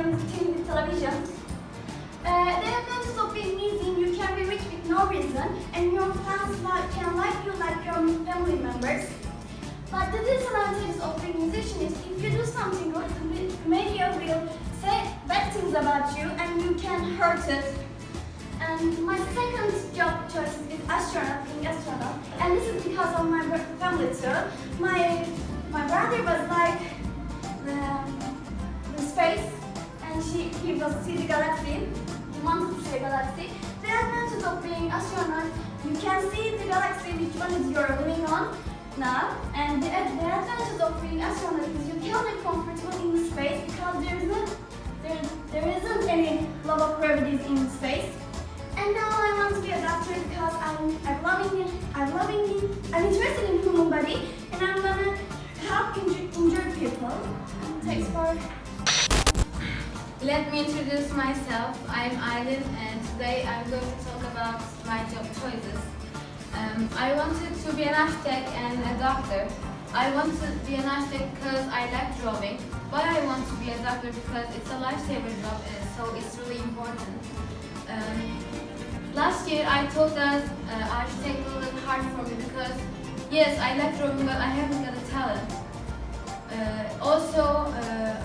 in television. The advantage of being easy, you can be rich with no reason, and your fans can like you like your family members. But the disadvantage of being a musician is if you do something good, the media will say bad things about you and you can hurt it. And my second job choice is astronaut, being astronaut. And this is because of my family too. My brother was like in space, and he was see the galaxy. He wanted to see a galaxy. The advantage of being astronaut, you can see the galaxy which one is you're living on now. And the advantage of being astronaut is you can be comfortable in space because there isn't any law of gravity in space. And now I want to be a doctor because I'm interested in human body, and I'm gonna help injured people. Thanks for. Let me introduce myself. I'm Aylin, and today I'm going to talk about my job choices. I wanted to be an architect and a doctor. I want to be an architect because I like drawing, but I want to be a doctor because it's a lifesaver job, so it's really important. Last year I thought that architect will look hard for me because yes, I like drawing, but I haven't got a talent. Also,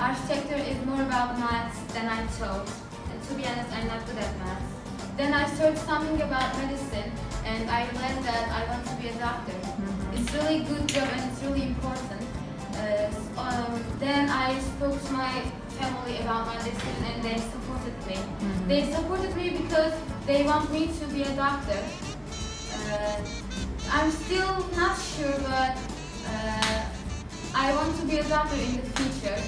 architecture is more about maths than I thought. To be honest, I'm not good at maths. Then I searched something about medicine, and I learned that I want to be a doctor. It's really good job and it's really important. Then I spoke to my family about my decision, and they supported me. They supported me because they want me to be a doctor. I'm still not sure, but I want to be a doctor in the future.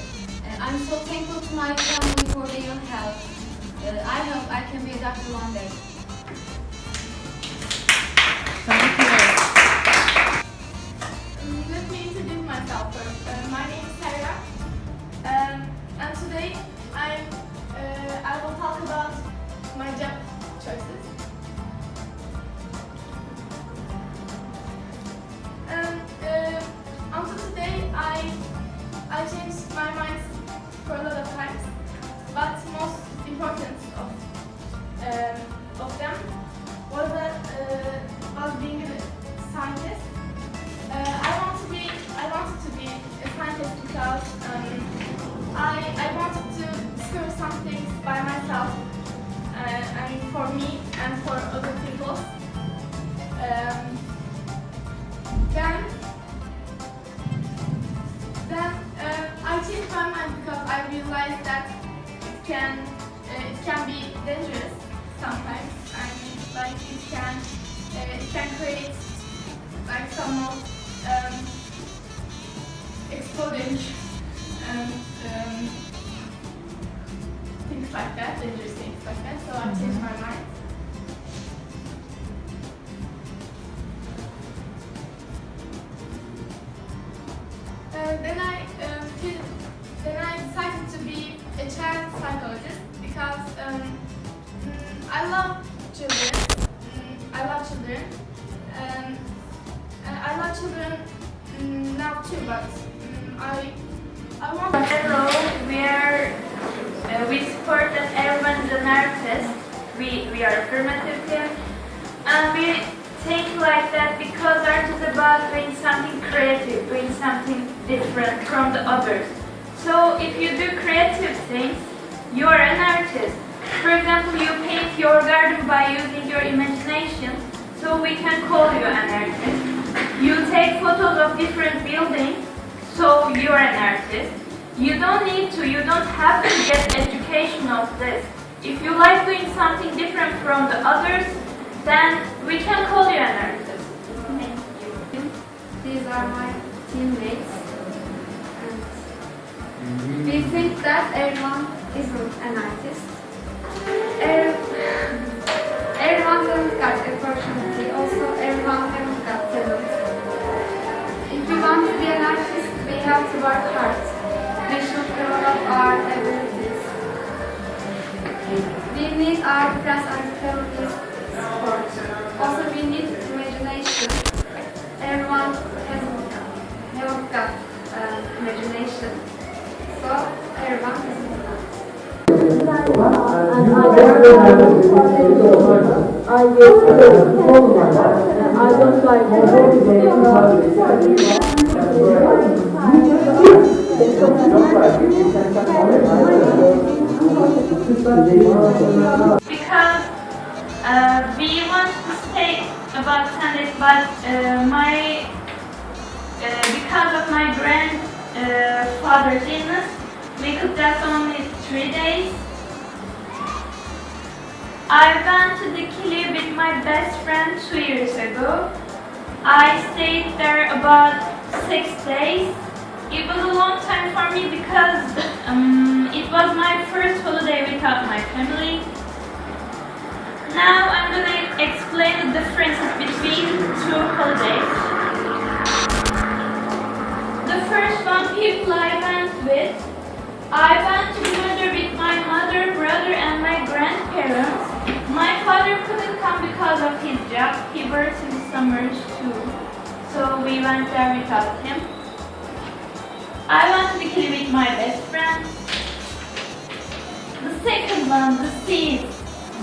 I'm so thankful to my family for their help. I hope I can be a doctor one day. Thank you. Let me introduce myself first. My name is Sarah, and today I will talk about my job choices. Until today, I changed my mind for a lot of times, but most important of them was being a scientist. I wanted to be a scientist because I wanted to discover some things by myself, and for me and for other people. Then I changed my mind because I realized that it can be dangerous sometimes. I mean, like it can create like some of exploding things like that, dangerous things like that. So I changed my mind. Then I decided to be a child psychologist because I love children. I love children. I love children now too, but I want. Hello, we support that everyone is an artist. We are affirmative here, and we think like that because art is about doing something creative, doing something different from the others. So if you do creative things, you are an artist. For example, you paint your garden by using your imagination, so we can call you an artist. You take photos of different buildings, so you are an artist. You don't have to get education of this. If you like doing something different from the others, then we can call you an artist. Thank you. These are my teammates. And we think that everyone isn't an artist. Everyone hasn't got opportunity. Also, everyone hasn't got talent. If we want to be an artist, we have to work hard. We should develop our abilities. We need our class and family support. Also, we need imagination. Everyone hasn't got imagination, so everyone hasn't got. Because we want to stay about 10 days, but because of my grandfather's illness, we could just only 3 days. I went to the Kili with my best friend 2 years ago. I stayed there about 6 days. It was a long time for me because it was my first holiday without my family. Now I'm going to explain the differences between two holidays. The first one, people I went with. I went together with my mother, brother and my grandparents. My father couldn't come because of his job. He works in the summers too. So we went there without him. I went to the Kili with my best friend. The second one, the seas.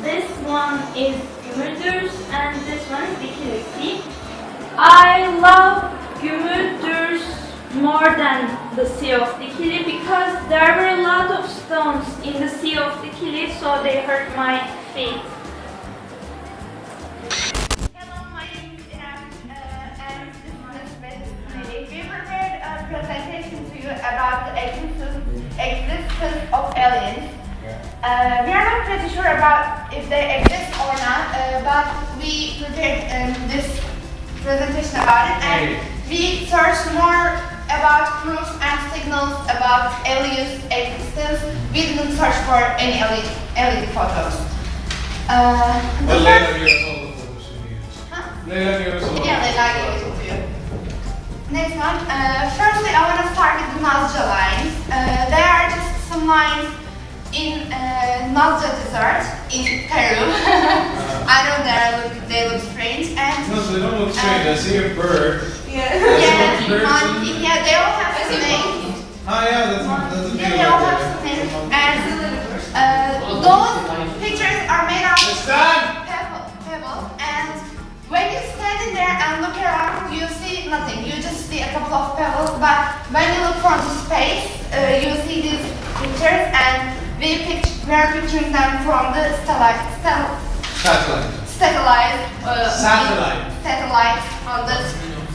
This one is Gümüldür and this one is the Kili Sea. I love Gümüldür more than the Sea of the Kili because there were a lot of stones in the Sea of the Kili, so they hurt my feet. Hello, my name is Inem, and this is Miss. We prepared a presentation to you about the existence of aliens. We are not pretty sure about if they exist or not, but we prepared this presentation about it, and we searched more about proofs and signals about aliens' existence. We didn't search for any alien photos. Leyla gave us all the photos you needed. Leyla gave us all the Yeah, Leyla gave it to you. Next one. Firstly, I want to start with the Nazca lines. They are just some lines in Nazca Desert in Peru. I know they look strange. And No, they don't look strange. I see a bird. yeah, monkey. yeah, they all have some names. Ah, yeah, that's a Yeah, deal they all right have some names. And those pictures are made out It's of done! pebble. And when you stand in there and look around, you see nothing. You just see a couple of pebbles. But when you look from space, you see these pictures, and we are picturing them from the satellite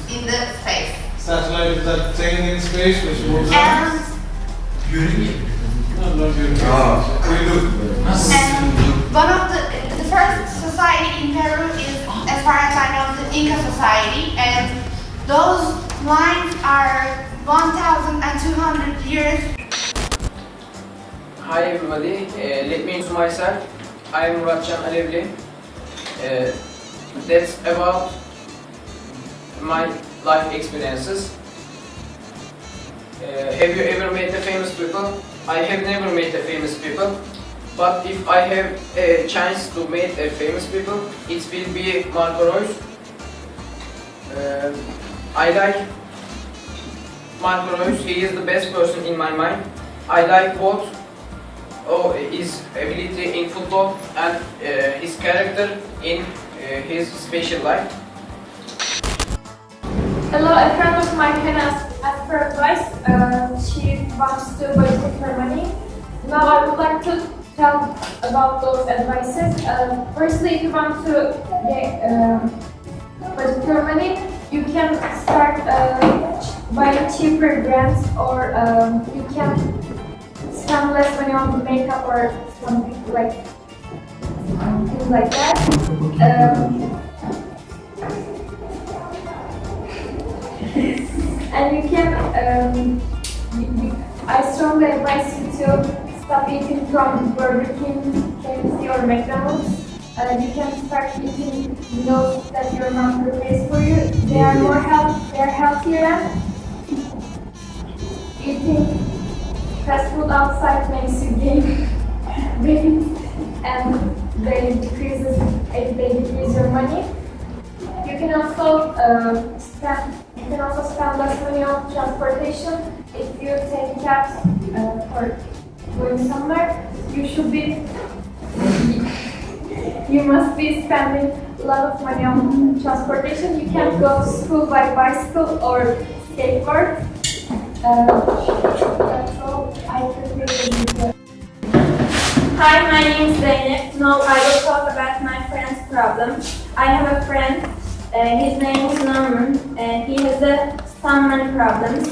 in the space. Satellite is that thing in space which moves And around. No, not Yuri. We do. And one of the first society in Peru is, as far as I know, the Inca society, and those lines are 1,200 years. Hi everybody, let me introduce myself. I am Muratcan Alevli. That's about my life experiences. Have you ever met the famous people? I have never met the famous people, but if I have a chance to meet a famous people, it will be Marco Reus. I like Marco Reus, he is the best person in my mind. I like both his ability in football and his character in his special life. Hello, a friend of mine can ask for advice. She wants to budget her money. Now I would like to tell about those advices. Firstly, if you want to budget your money, you can start buying cheaper brands, or you can spend less money on makeup or something like things like that. And you can, I strongly advise you to stop eating from Burger King, KFC or McDonald's. You can start eating meals that your mom prepares for you. They are healthier than eating fast food outside makes you gain weight, and they decrease your money. You can also spend less money on transportation. If you take cabs for going somewhere, you must be spending a lot of money on transportation. You can't go to school by bicycle or skateboard. That's all I prefer. Hi, my name is Zeynep. Now I will talk about my friend's problem. I have a friend, his name is Norman. He has so many problems.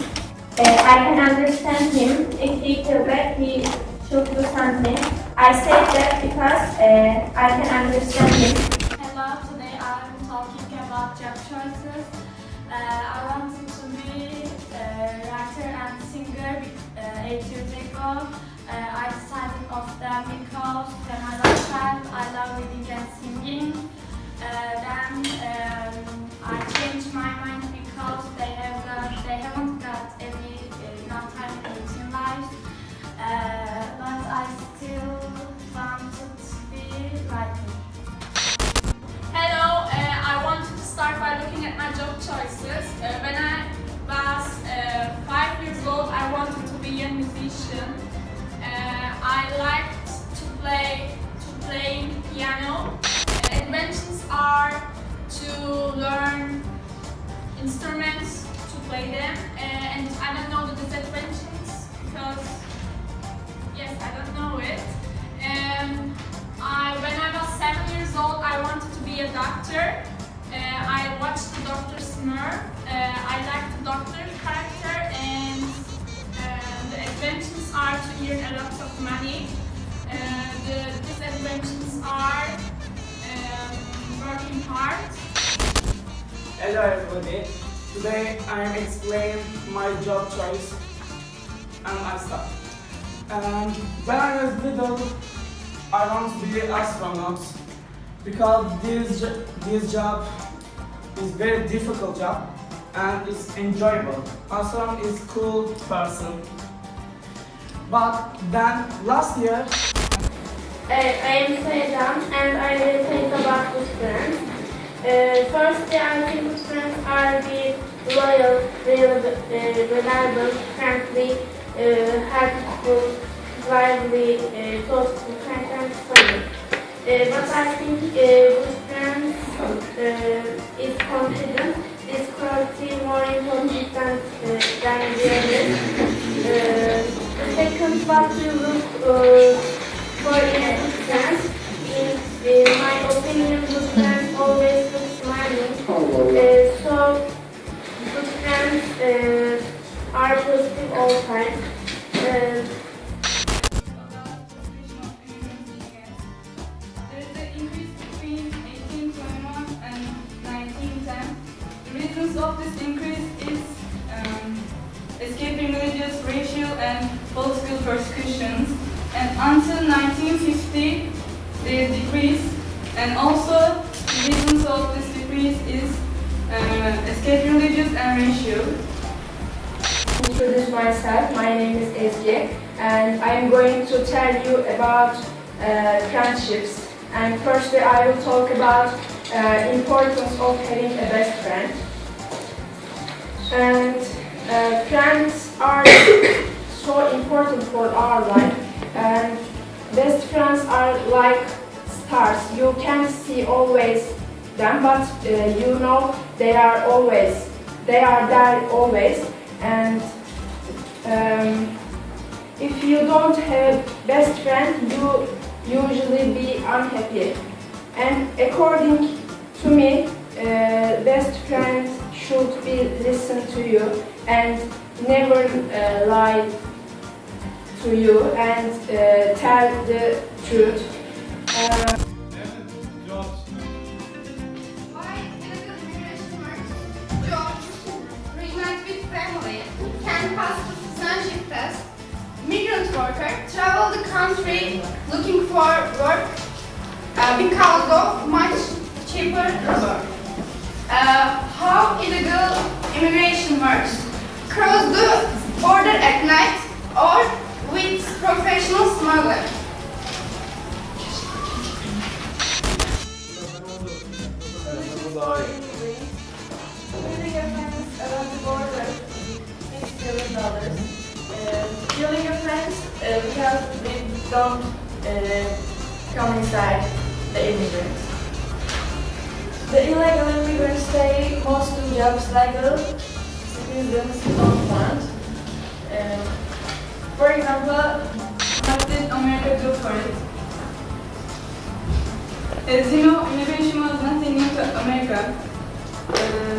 I can understand him. If he feels that he should do something. I say that because I can understand him. Hello, today I'm talking about job choices. I wanted to be a writer and singer 8 years ago. I decided of them because when I was a child, I love reading and singing. Then I changed my mind because they haven't got any enough time in life. But I still wanted to be writing. Hello, I wanted to start by looking at my job choices. When I was 5 years old, I wanted to be a musician. I liked to play piano. Inventions are to learn instruments, to play them, and I don't know the disadvantages because yes, I don't know it. When I was 7 years old, I wanted to be a doctor. I watched the Dr. Smurf. I liked the doctor character, and the adventures are to earn a lot of money. The disadvantages are working hard. Hello everybody. Today I am explaining my job choice and I start. When I was little, I want to be an astronaut because this job is very difficult job and it's enjoyable. Astronaut is cool person. But then last year, I am Sejan and I will think about good friends. Firstly, I think good friends are the loyal, reliable, friendly, helpful, lively, thoughtful, kind and funny. But I think good friends is confident, is quality more important than the others. Second, what you look for in a good friend, in my opinion, good friends always look smiling. So good friends are positive all the time. Reasons of this increase is escaping religious, racial, and political persecutions. And until 1950, they decreased. And also, the reasons of this decrease is escaping religious and racial. Introduce myself. My name is Ezgi, and I am going to tell you about friendships. And firstly, I will talk about importance of having a best friend. And friends are so important for our life. And best friends are like stars. You can't see always them, but you know they are there always. And if you don't have best friend, you usually be unhappy. And according to me, best friend should be listen to you and never lie to you and tell the truth. Why illegal immigration works? Jobs, reunite with family, can pass the citizenship test, migrant worker, travel the country looking for work because of much cheaper work. How illegal immigration works? Cross the border at night or with professional smuggler. Stealing a friend around the border, $6 billion. Stealing a friend because we don't come inside the immigrants. The illegal immigrants stay most do jobs legal citizens don't want. For example, What did America do for it? As you know, immigration was nothing new to America.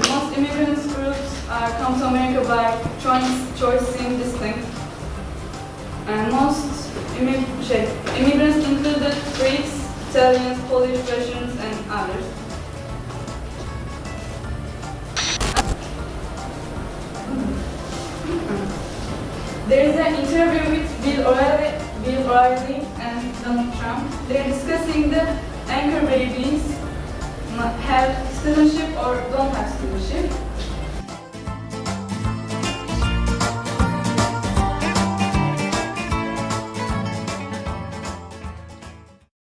Most immigrant groups come to America by choice seem distinct. And most immigrants included Greeks, Italians, Polish, Russians, and others. There is an interview with Bill O'Reilly and Donald Trump. They're discussing the anchor babies have citizenship or don't have citizenship.